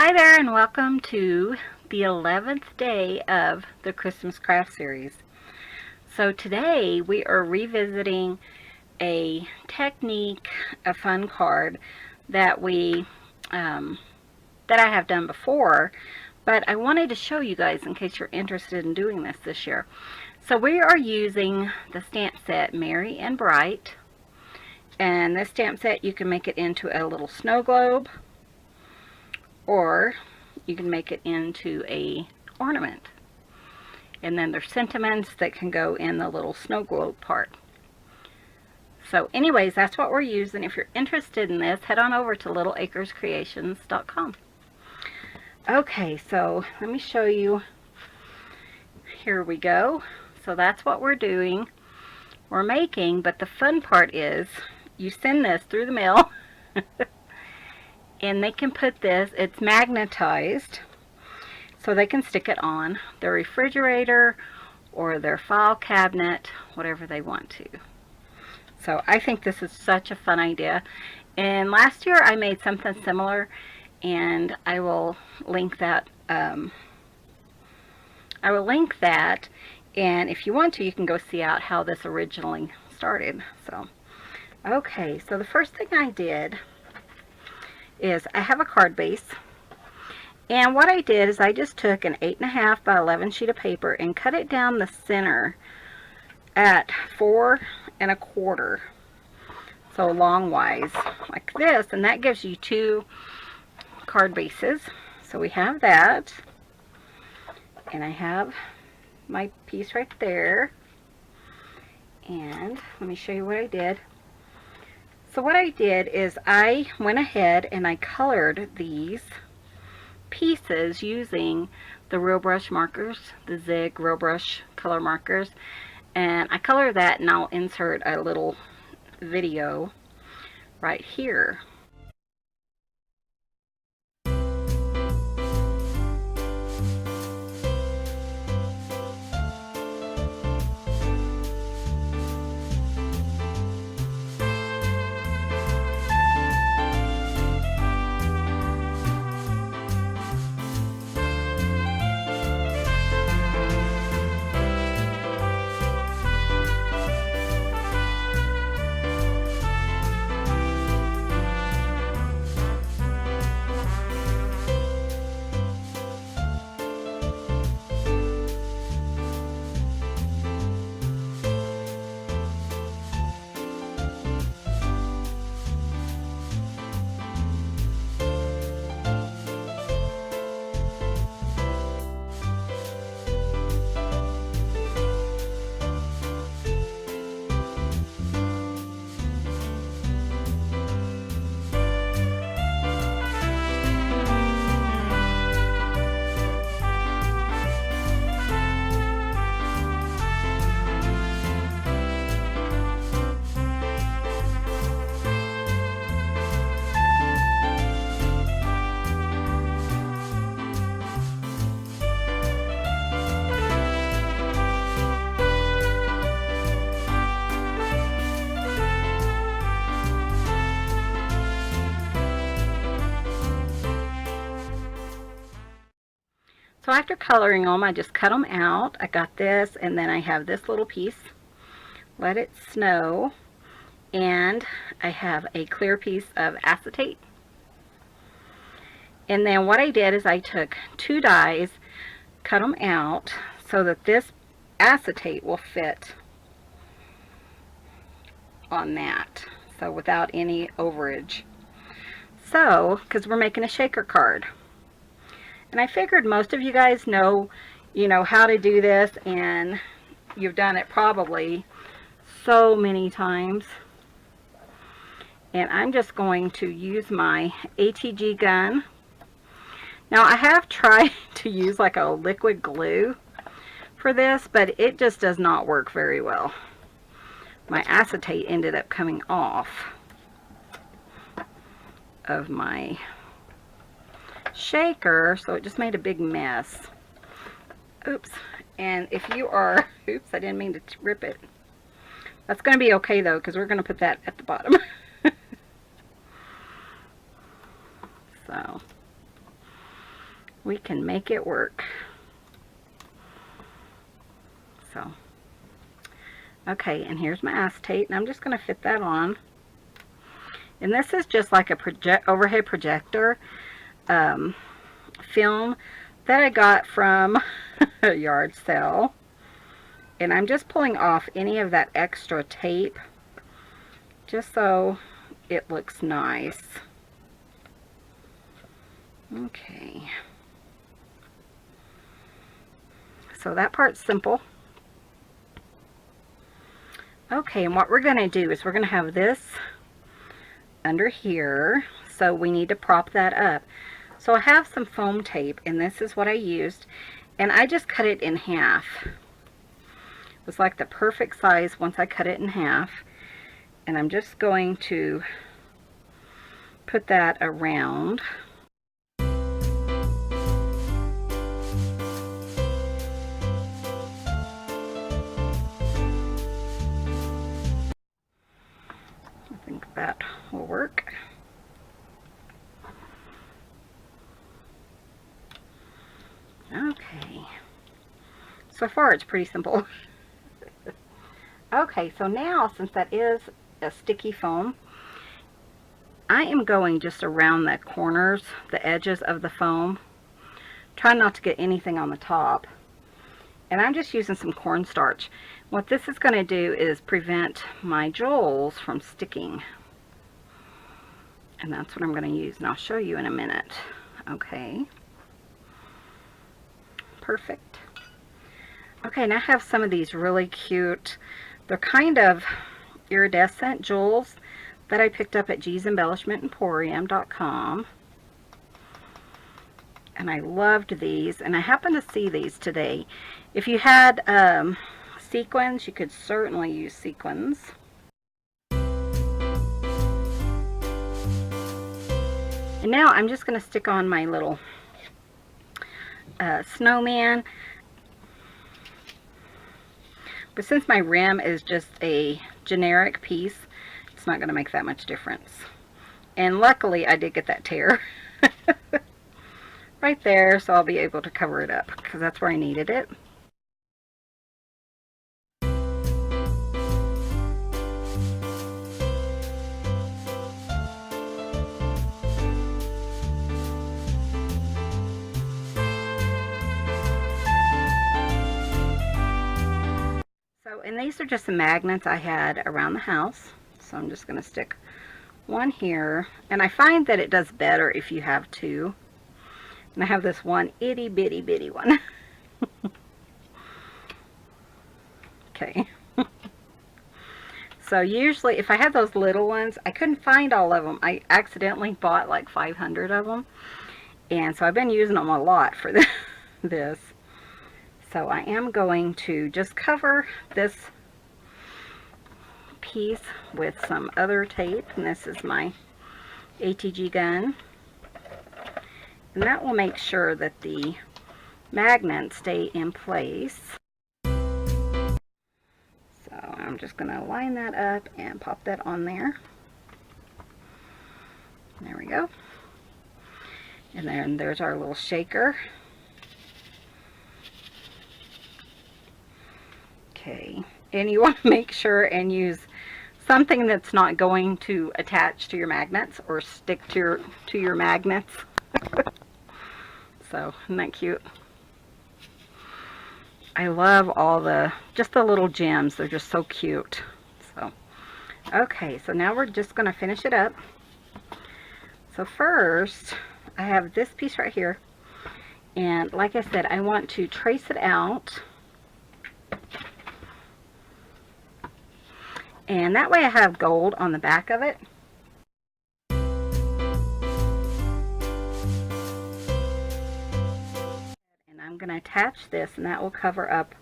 Hi there, and welcome to the 11th day of the Christmas craft series. So today we are revisiting a technique, a fun card that that I have done before, but I wanted to show you guys in case you're interested in doing this year. So we are using the stamp set Merry and Bright, and this stamp set you can make it into a little snow globe, or you can make it into a ornament. And then there's sentiments that can go in the little snow globe part. So anyways, that's what we're using. If you're interested in this, head on over to littleacrescreations.com. Okay, so let me show you. Here we go. So that's what we're doing. We're making, but the fun part is you send this through the mail and they can put this, it's magnetized, so they can stick it on their refrigerator or their file cabinet, whatever they want to. So I think this is such a fun idea. And last year I made something similar, and I will link that. And if you want to, you can go see out how this originally started. So, okay, so the first thing I did is I have a card base, and what I did is I just took an 8.5 by 11 sheet of paper and cut it down the center at 4 1/4, so longwise like this, and that gives you 2 card bases. So we have that, and I have my piece right there, and let me show you what I did. So what I did is I went ahead and I colored these pieces using the Real Brush markers, the Zig Real Brush color markers, and I color that, and I'll insert a little video right here. So after coloring them, I just cut them out. I got this, and then I have this little piece, Let It Snow, and I have a clear piece of acetate. And then what I did is I took 2 dies, cut them out so that this acetate will fit on that, so without any overage. So, because we're making a shaker card. And I figured most of you guys know, how to do this, and you've done it probably so many times. And I'm just going to use my ATG gun. Now I have tried to use like a liquid glue for this, but it just does not work very well. My acetate ended up coming off of my shaker, so it just made a big mess. Oops. And if you are, oops, I didn't mean to rip it. That's going to be okay though, because we're going to put that at the bottom. So we can make it work. So, okay, and here's my acetate, and I'm just going to fit that on. And this is just like a overhead projector film that I got from a yard sale. And I'm just pulling off any of that extra tape just so it looks nice. Okay. So that part's simple. Okay, and what we're going to do is we're going to have this under here, so we need to prop that up. So I have some foam tape, and this is what I used, and I just cut it in half. It was like the perfect size once I cut it in half, and I'm just going to put that around. I think that will work. Okay, so far it's pretty simple. Okay, so now since that is a sticky foam, I am going just around the corners, the edges of the foam. Try not to get anything on the top. And I'm just using some cornstarch. What this is going to do is prevent my jewels from sticking. And that's what I'm going to use, and I'll show you in a minute. Okay. Perfect. Okay, and I have some of these really cute, they're kind of iridescent jewels that I picked up at G'sEmbellishmentEmporium.com. And I loved these, and I happened to see these today. If you had sequins, you could certainly use sequins. And now I'm just going to stick on my little snowman. But since my rim is just a generic piece, it's not going to make that much difference. And luckily I did get that tear right there, so I'll be able to cover it up because that's where I needed it. And these are just the magnets I had around the house. So I'm just going to stick one here. And I find that it does better if you have two. And I have this one itty bitty bitty one. Okay. So usually if I had those little ones, I couldn't find all of them. I accidentally bought like 500 of them. And so I've been using them a lot for this. So I am going to just cover this piece with some other tape, and this is my ATG gun, and that will make sure that the magnets stay in place. So I'm just going to line that up and pop that on there. There we go. And then there's our little shaker. Okay, and you want to make sure and use something that's not going to attach to your magnets or stick to your magnets. So, isn't that cute? I love all just the little gems. They're just so cute. So, okay, so now we're just going to finish it up. So first, I have this piece right here. And like I said, I want to trace it out. And that way I have gold on the back of it. And I'm going to attach this, and that will cover up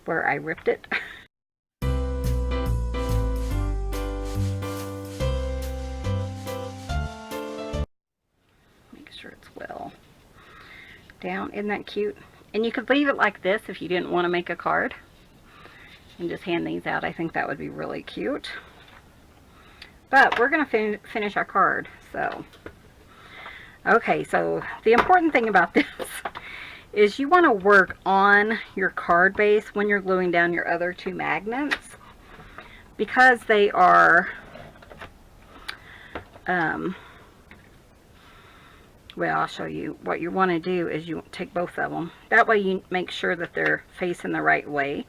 where I ripped it. Make sure it's well down. Isn't that cute? And you could leave it like this if you didn't want to make a card. And just hand these out. I think that would be really cute. But we're going to finish our card. So, Okay, so the important thing about this is you want to work on your card base when you're gluing down your other two magnets, because they are well, I'll show you. What you want to do is you take both of them. That way you make sure that they're facing the right way.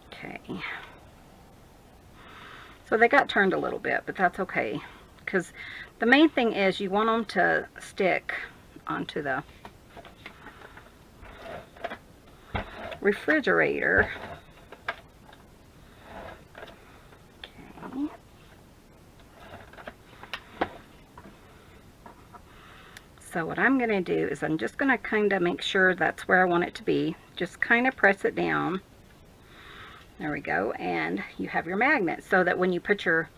Okay. So they got turned a little bit, but that's okay. Because the main thing is you want them to stick onto the refrigerator. Okay. So what I'm going to do is I'm just going to kind of make sure that's where I want it to be. Just kind of press it down. There we go. And you have your magnet so that when you put your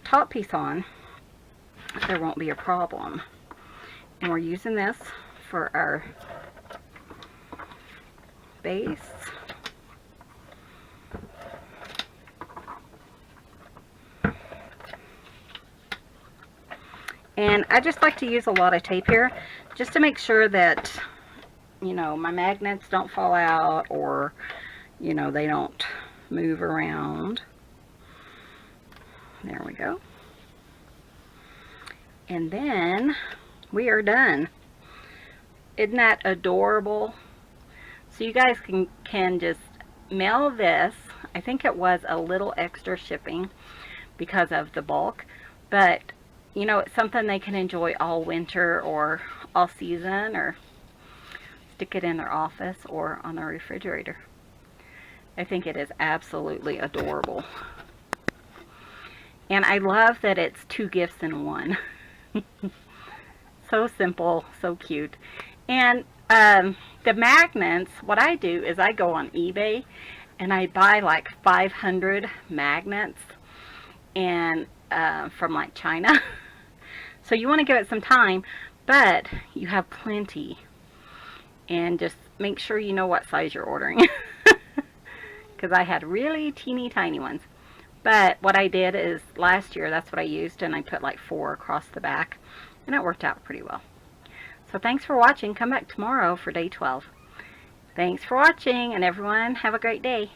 top piece on, there won't be a problem. And we're using this for our base. And I just like to use a lot of tape here just to make sure that, you know, my magnets don't fall out, or, you know, they don't move around. There we go. And then we are done. Isn't that adorable? So you guys can just mail this. I think it was a little extra shipping because of the bulk, but you know, it's something they can enjoy all winter or all season, or stick it in their office or on their refrigerator. I think it is absolutely adorable. And I love that it's 2 gifts in one. So simple, so cute. And the magnets, what I do is I go on eBay and I buy like 500 magnets, and from like China. So you want to give it some time, but you have plenty. And just make sure you know what size you're ordering. Because I had really teeny tiny ones. But what I did is last year, that's what I used, and I put like 4 across the back, and it worked out pretty well. So thanks for watching. Come back tomorrow for day 12. Thanks for watching, and everyone have a great day.